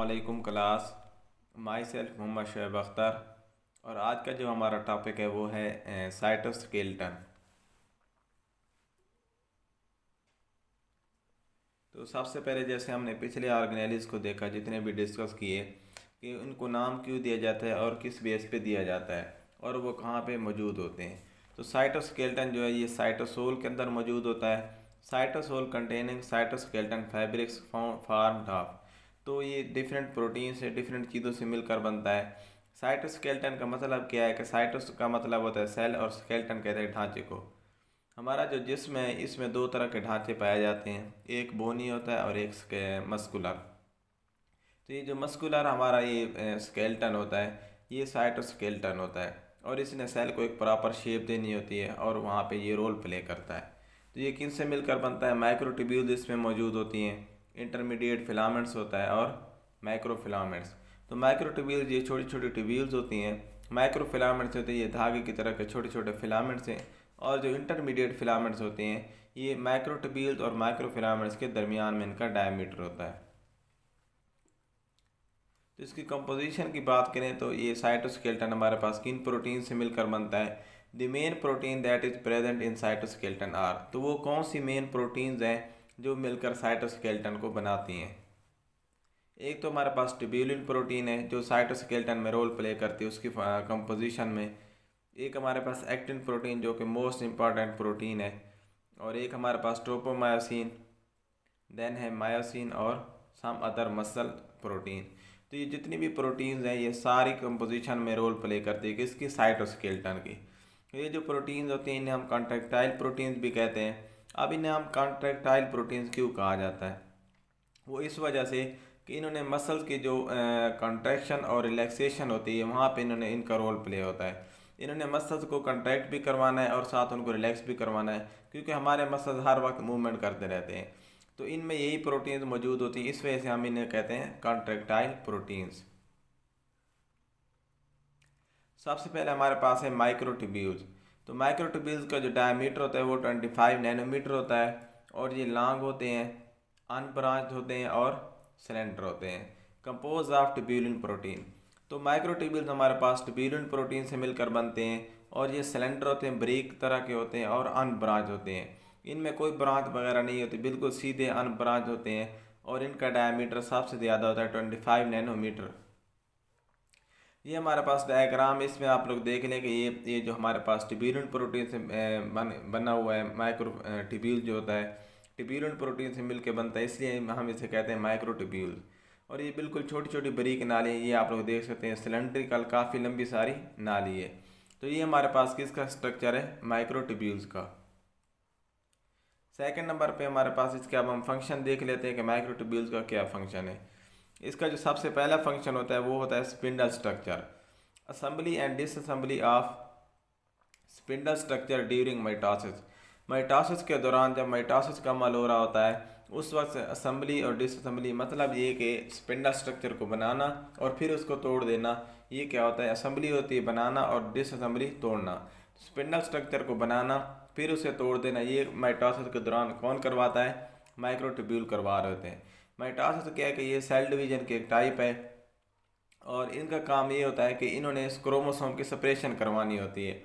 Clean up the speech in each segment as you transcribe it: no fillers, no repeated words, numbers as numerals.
अस्सलामुअलैकुम class. Myself Mohammad Shoaib Akhtar. और आज का जो हमारा टॉपिक है वो है साइटोस्केलेटन। तो सबसे पहले जैसे हमने पिछले ऑर्गेनेलिज को देखा, जितने भी डिस्कस किए कि उनको नाम क्यों दिया जाता है और किस बेस पे दिया जाता है और वो कहाँ पे मौजूद होते हैं। तो साइटोस्केलेटन जो है ये साइटोसोल के अंदर मौजूद होता है। Cytosol containing cytoskeleton fabrics formed of. तो ये डिफरेंट प्रोटीन से डिफरेंट चीज़ों से मिलकर बनता है। साइटोस्केलेटन का मतलब क्या है कि साइटोस का मतलब होता है सेल और स्केलेटन कहते हैं ढांचे को। हमारा जो जिस्म है इसमें दो तरह के ढांचे पाए जाते हैं, एक बोनी होता है और एक मस्कुलर। तो ये जो मस्कुलर हमारा ये स्केलेटन होता है ये साइटोस्केलेटन होता है और इसने सेल को एक प्रॉपर शेप देनी होती है और वहाँ पे ये रोल प्ले करता है। तो ये किन से मिलकर बनता है? माइक्रोट्यूब्यूल्स इसमें मौजूद होती हैं, इंटरमीडिएट फिलामेंट्स होता है और माइक्रोफिलामेंट्स। तो माइक्रोट्यूब्यूल्स ये छोटी छोटी ट्यूब्यूल्स होती हैं, माइक्रोफिलामेंट्स होते हैं ये धागे की तरह के छोटे छोटे फिलामेंट्स हैं, और जो इंटरमीडिएट फिलामेंट्स होते हैं ये माइक्रोट्यूब्यूल्स और माइक्रोफिलामेंट्स के दरमियान में इनका डायमीटर होता है। तो इसकी कंपोजिशन की बात करें तो ये साइटोस्केलेटन हमारे पास किन प्रोटीन से मिलकर बनता है? The main protein that is present in cytoskeleton are. तो वो कौन सी मेन प्रोटीन्स हैं जो मिलकर साइटोस्केलेटन को बनाती हैं? एक तो हमारे पास ट्यूब्यूलिन प्रोटीन है जो साइटोस्केलेटन में रोल प्ले करती है उसकी कंपोजिशन में। एक हमारे पास एक्टिन प्रोटीन जो कि मोस्ट इम्पॉर्टेंट प्रोटीन है, और एक हमारे पास ट्रोपोमायोसिन, देन है मायोसिन और सम अदर मसल प्रोटीन। तो ये जितनी भी प्रोटीन्स हैं ये सारी कंपोजिशन में रोल प्ले करती है किसकी? साइटोस्केलेटन की। तो ये जो प्रोटीन्स होती हैं इन्हें हम कॉन्ट्रैक्टाइल प्रोटीन्स भी कहते हैं। अब इन्हें हम कॉन्ट्रैक्टाइल प्रोटीन्स क्यों कहा जाता है? वो इस वजह से कि इन्होंने मसल्स की जो कॉन्ट्रैक्शन और रिलैक्सेशन होती है वहाँ पे इन्होंने इनका रोल प्ले होता है। इन्होंने मसल्स को कॉन्ट्रैक्ट भी करवाना है और साथ उनको रिलैक्स भी करवाना है, क्योंकि हमारे मसल्स हर वक्त मूवमेंट करते रहते हैं। तो इनमें यही प्रोटीन्स मौजूद होती हैं, इस वजह से हम इन्हें कहते हैं कॉन्ट्रैक्टाइल प्रोटीन्स। सबसे पहले हमारे पास है माइक्रोट्यूब्यूल्स। तो माइक्रोट्यूब्यूल्स का जो डायमीटर होता है वो 25 नैनोमीटर होता है, और ये लॉन्ग होते हैं, अनब्रांच्ड होते हैं और सिलेंडर होते हैं, कंपोज ऑफ ट्यूब्यूलिन प्रोटीन। तो माइक्रोट्यूब्यूल्स हमारे पास ट्यूब्यूलिन प्रोटीन से मिलकर बनते हैं, और ये सिलेंडर होते हैं, ब्रेक तरह के होते हैं और अनब्रांच होते हैं। इनमें कोई ब्रांच वगैरह नहीं होती, बिल्कुल सीधे अनब्रांच होते हैं, और इनका डायमीटर सबसे ज़्यादा होता है 25 नैनोमीटर। ये हमारे पास डायग्राम, इसमें आप लोग देख लें कि ये जो हमारे पास ट्यूब्यूलिन प्रोटीन से बना हुआ है, माइक्रो ट्यूब्यूल जो होता है ट्यूब्यूलिन प्रोटीन से मिलकर बनता है, इसलिए हम इसे कहते हैं माइक्रोट्यूब्यूल। और ये बिल्कुल छोटी छोटी बारीक नाली है, ये आप लोग देख सकते हैं, सिलेंड्रिकल काफ़ी लंबी सारी नाली है। तो ये हमारे पास किसका स्ट्रक्चर है? माइक्रोट्यूब्यूल्स का। सेकंड नंबर पे हमारे पास इसके अब हम फंक्शन देख लेते हैं कि माइक्रोट्यूब्यूल्स का क्या फंक्शन है। इसका जो सबसे पहला फंक्शन होता है वो होता है spindle structure, assembly and disassembly of spindle structure during mitosis. Mitosis के दौरान जब माइटोसिस का अमल हो रहा होता है उस वक्त असेंबली और डिसअसेंबली, मतलब ये कि स्पिंडल स्ट्रक्चर को बनाना और फिर उसको तोड़ देना, ये क्या होता है? असेंबली होती है बनाना, और डिसअसेंबली तोड़ना। स्पिंडल स्ट्रक्चर को बनाना फिर उसे तोड़ देना, ये माइटोसिस के दौरान कौन करवाता है? माइक्रोट्यूब्यूल करवा रहे होते हैं। माइटोसिस क्या है कि ये सेल डिवीजन की एक टाइप है, और इनका काम ये होता है कि इन्होंने इस क्रोमोसोम की सेपरेशन करवानी होती है।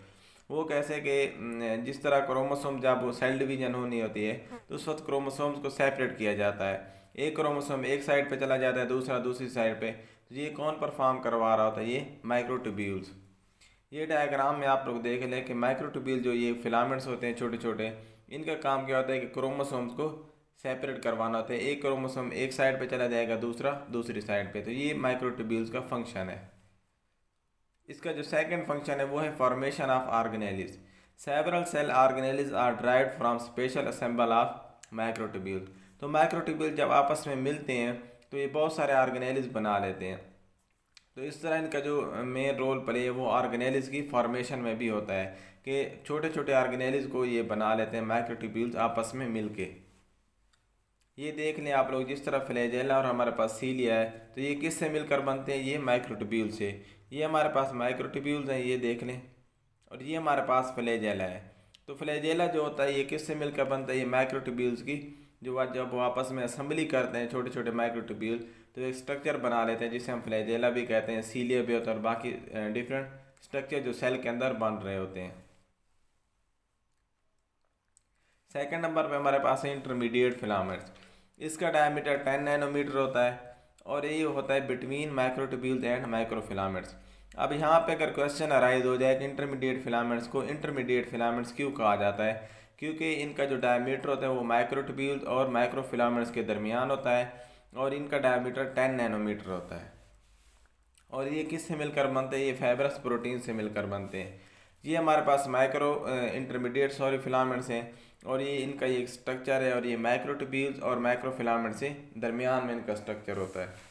वो कैसे कि जिस तरह क्रोमोसोम जब वो सेल डिवीजन होनी होती है तो उस वक्त क्रोमोसोम्स को सेपरेट किया जाता है, एक क्रोमोसोम एक साइड पे चला जाता है, दूसरा दूसरी साइड पे। तो ये कौन परफॉर्म करवा रहा होता है? ये माइक्रोट्यूब्यूल्स। ये डायग्राम में आप लोग देख लें कि माइक्रोट्यूब्यूल जो ये फिलामेंट्स होते हैं छोटे छोटे, इनका काम क्या होता है कि क्रोमोसोम्स को सेपरेट करवाना होता है। एक क्रोमोसोम एक साइड पे चला जाएगा, दूसरा दूसरी साइड पे। तो ये माइक्रोट्यूब्यूल्स का फंक्शन है। इसका जो सेकंड फंक्शन है वो है formation of organelles. Several cell organelles are derived from special assemble of microtubule. तो माइक्रोट्यूब्यूल जब आपस में मिलते हैं तो ये बहुत सारे ऑर्गेनेलिज बना लेते हैं। तो इस तरह इनका जो मेन रोल प्ले है वो ऑर्गेनेलिज की फॉर्मेशन में भी होता है कि छोटे छोटे ऑर्गेनेलिज को ये बना लेते हैं माइक्रोट्यूब्यूल्स आपस में मिलके। ये देख लें आप लोग, जिस तरह फ्लैजेला और हमारे पास सीलिया है, तो ये किससे मिलकर बनते हैं? ये माइक्रोट्यूब्यूल से। ये हमारे पास माइक्रोट्यूब्यूल्स हैं, ये देख लें, और ये हमारे पास फ्लैजेला है। तो फ्लैजेला जो होता है ये किससे मिलकर बनता है? ये माइक्रोट्यूब्यूल्स की, जब वो आपस में असेंबली करते हैं छोटे छोटे माइक्रोट्यूब्यूल, तो एक स्ट्रक्चर बना लेते हैं जिसे हम फ्लैजेला भी कहते हैं, सीलिया भी होता है और बाकी डिफरेंट स्ट्रक्चर जो सेल के अंदर बन रहे होते हैं। सेकंड नंबर पे हमारे पास है इंटरमीडिएट फिलामेंट्स। इसका डायमीटर 10 नैनोमीटर होता है और ये होता है बिटवीन माइक्रोट्यूब्यूल्स एंड माइक्रोफिलामेंट्स। अब यहाँ पे अगर क्वेश्चन अराइज हो जाए कि इंटरमीडिएट फिलामेंट्स को इंटरमीडिएट फिलामेंट्स क्यों कहा जाता है, क्योंकि इनका जो डायमीटर होता है वो माइक्रोट्यूब्यूल्स और माइक्रोफिलामेंट्स के दरमियान होता है और इनका डायमीटर 10 नैनोमीटर होता है। और ये किससे मिलकर बनते हैं? ये फाइब्रस प्रोटीन से मिलकर बनते हैं। ये हमारे पास माइक्रो इंटरमीडिएट सॉरी फिलामेंट्स हैं और ये इनका ये स्ट्रक्चर है और ये माइक्रोट्यूब्यूल्स और माइक्रोफिलामेंट से दरमियान में इनका स्ट्रक्चर होता है।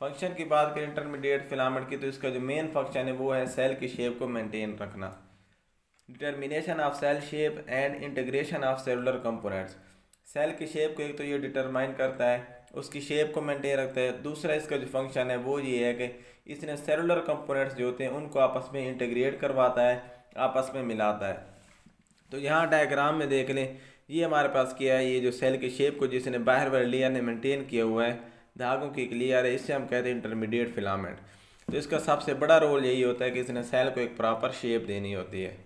फंक्शन की बात करें इंटरमीडिएट फिलामेंट की, तो इसका जो मेन फंक्शन है वो है सेल की शेप को मेंटेन रखना, determination of cell shape and integration of cellular components. Cell की शेप को एक तो ये डिटरमाइन करता है, उसकी शेप को मेंटेन रखता है। दूसरा इसका जो फंक्शन है वो ये है कि इसने सेलुलर कंपोनेंट्स जो होते हैं उनको आपस में इंटीग्रेट करवाता है, आपस में मिलाता है। तो यहाँ डायग्राम में देख लें, ये हमारे पास क्या है, ये जो सेल की शेप को जिसने बाहर वाले लेयर ने मेंटेन किया हुआ है, धागों की एक लेयर है, इससे हम कहते हैं इंटरमीडिएट फिलामेंट। तो इसका सबसे बड़ा रोल यही होता है कि इसने सेल को एक प्रॉपर शेप देनी होती है।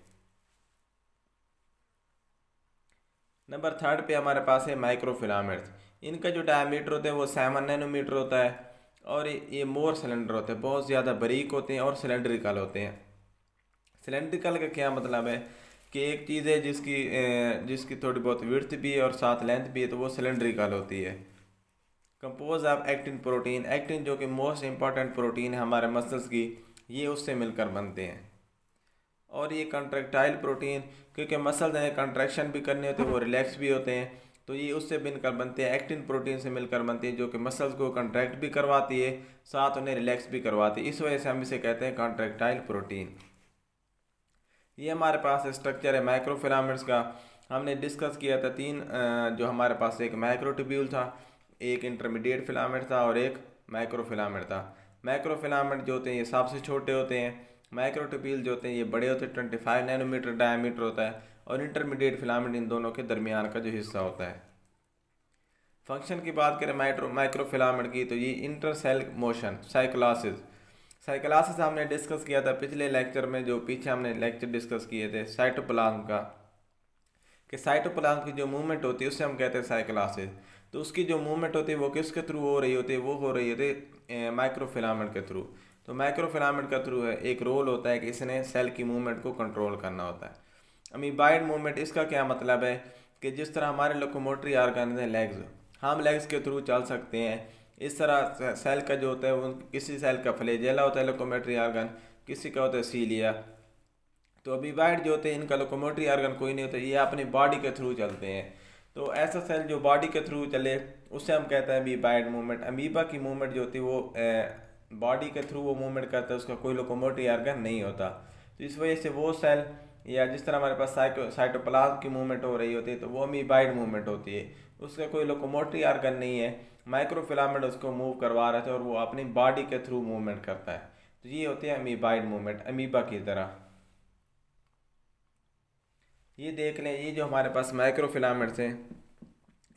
नंबर थर्ड पे हमारे पास है माइक्रोफिलामेंट्स। इनका जो डायमीटर होता है वो 7 नैनोमीटर होता है और ये मोर सिलेंडर होते हैं, बहुत ज़्यादा बारीक होते हैं और सिलेंड्रिकल होते हैं। सिलेंड्रिकल का क्या मतलब है कि एक चीज़ है जिसकी थोड़ी बहुत विड्थ भी है और साथ लेंथ भी है, तो वो सिलेंड्रिकल होती है। Compose of actin protein, actin जो कि मोस्ट इंपॉर्टेंट प्रोटीन है हमारे मसल्स की, ये उससे मिलकर बनते हैं। और ये कंट्रैक्टाइल प्रोटीन, क्योंकि मसल्स हैं कंट्रैक्शन भी करने होते हैं, वो रिलैक्स भी होते हैं, तो ये उससे मिलकर बनते हैं। एक्टिन प्रोटीन से मिलकर बनती है जो कि मसल्स को कंट्रैक्ट भी करवाती है, साथ उन्हें रिलैक्स भी करवाती है। इस वजह से हम इसे कहते हैं कंट्रैक्टाइल प्रोटीन। ये हमारे पास स्ट्रक्चर है माइक्रोफिलामेंट्स का। हमने डिस्कस किया था तीन, जो हमारे पास एक माइक्रोट्यूब्यूल था, एक इंटरमीडिएट फिलामेंट था और एक माइक्रोफिलामेंट था। माइक्रोफिलामेंट जो होते हैं ये सबसे छोटे होते हैं, माइक्रोट्यूब्यूल जो होते हैं ये बड़े होते हैं, 25 नैनोमीटर डायमीटर होता है और इंटरमीडिएट फिलामेंट इन दोनों के दरमियान का जो हिस्सा होता है। फंक्शन की बात करें माइक्रोफिलामेंट की, तो ये इंटरसेल मोशन साइक्लासिस हमने डिस्कस किया था पिछले लेक्चर में, जो पीछे हमने लेक्चर डिस्कस किए थे साइटोप्लाज्म का, कि साइटोप्लाज्म की जो मूवमेंट होती है उससे हम कहते हैं साइक्लासिस। तो उसकी जो मूवमेंट होती है वो किसके थ्रू हो रही होती है? वो हो रही होती है माइक्रोफिलामेंट के थ्रू। तो माइक्रोफिलामेंट का थ्रू है, एक रोल होता है कि इसने सेल की मूवमेंट को कंट्रोल करना होता है। अमीबाइड मूवमेंट, इसका क्या मतलब है कि जिस तरह हमारे लोकोमोटरी ऑर्गन है लेग्स, हम लेग्स के थ्रू चल सकते हैं, इस तरह सेल का जो होता है वो किसी सेल का फ्लैजेला होता है लोकोमोटरी ऑर्गन, किसी का होता है सीलिया। तो अमीबाइड जो होते हैं इनका लोकोमोटरी ऑर्गन कोई नहीं होता, ये अपनी बॉडी के थ्रू चलते हैं। तो ऐसा सेल जो बॉडी के थ्रू चले उससे हम कहते हैं अमीबाइड मूवमेंट। अमीबा की मूवमेंट जो होती है वो बॉडी के थ्रू वो मूवमेंट करता है, उसका कोई लोकोमोटरी ऑर्गन नहीं होता। तो इस वजह से वो सेल, या जिस तरह हमारे पास साइटोप्लाज्म की मूवमेंट हो रही होती है तो वो अमीबाइड मूवमेंट होती है, उसका कोई लोकोमोटरी ऑर्गन नहीं है, माइक्रोफिलामेंट उसको मूव करवा रहे थे और वो अपनी बॉडी के थ्रू मूवमेंट करता है। तो ये होती है अमीबाइड मूवमेंट, अमीबा की तरह। ये देख लें, ये जो हमारे पास माइक्रोफिलामेंट्स हैं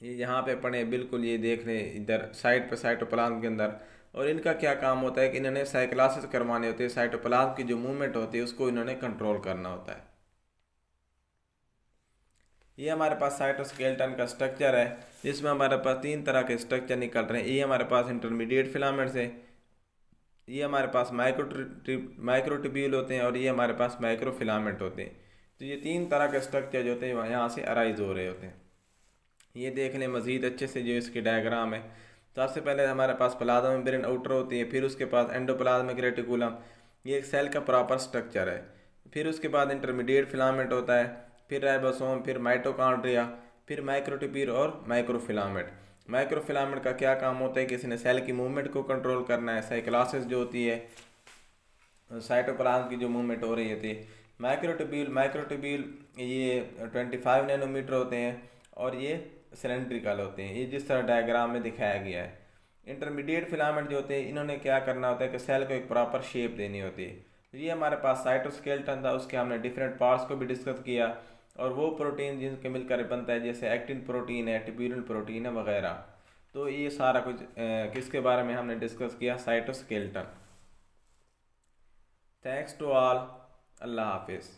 ये यहाँ पे पड़े बिल्कुल, ये देख लें इधर साइड पे साइटोप्लाज्म के अंदर, और इनका क्या काम होता है कि इन्होंने साइक्लासिस करवाने होते हैं, साइटोप्लाज्म की जो मूवमेंट होती है उसको इन्होंने कंट्रोल करना होता है। ये हमारे पास साइटोस्केलेटन का स्ट्रक्चर है जिसमें हमारे पास तीन तरह के स्ट्रक्चर निकल रहे हैं। ये हमारे पास इंटरमीडिएट फिलामेंट्स है, ये हमारे पास माइक्रोट्यूब्यूल होते हैं और ये हमारे पास माइक्रोफिलामेंट होते हैं। तो ये तीन तरह के स्ट्रक्चर जो होते हैं यहाँ से अराइज हो रहे होते हैं। ये देख लें मज़ीद अच्छे से जो इसकी डायग्राम है। तो सबसे पहले हमारे पास प्लाज्मा मेम्ब्रेन आउटर होती है, फिर उसके पास एंडोप्लाज्मिक रेटिकुलम, ये एक सेल का प्रॉपर स्ट्रक्चर है। फिर उसके बाद इंटरमीडिएट फिलामेंट होता है, फिर राइबोसोम, फिर माइटोकॉन्ड्रिया, फिर माइक्रोट्यूब्यूल और माइक्रोफिलामेंट। माइक्रोफिलामेंट का क्या काम होता है कि इसने सेल की मूवमेंट को कंट्रोल करना है, साइक्लासिस जो होती है, साइटोप्लाज्म की जो मूवमेंट हो रही होती है। माइक्रोट्यूब्यूल ये 25 नैनोमीटर होते हैं और ये सिलेंड्रिकल होते हैं, ये जिस तरह डायग्राम में दिखाया गया है। इंटरमीडिएट फिलामेंट जो होते हैं इन्होंने क्या करना होता है कि सेल को एक प्रॉपर शेप देनी होती है। तो ये हमारे पास साइटोस्केलेटन था, उसके हमने डिफरेंट पार्ट्स को भी डिस्कस किया। और वो प्रोटीन जिनके मिलकर बनता है, जैसे एक्टिन प्रोटीन है, ट्यूब्यूलिन प्रोटीन है वगैरह। तो ये सारा कुछ किसके बारे में हमने डिस्कस किया, साइटोस्केलेटन। थैंक्स टू ऑल, अल्लाह हाफिज़।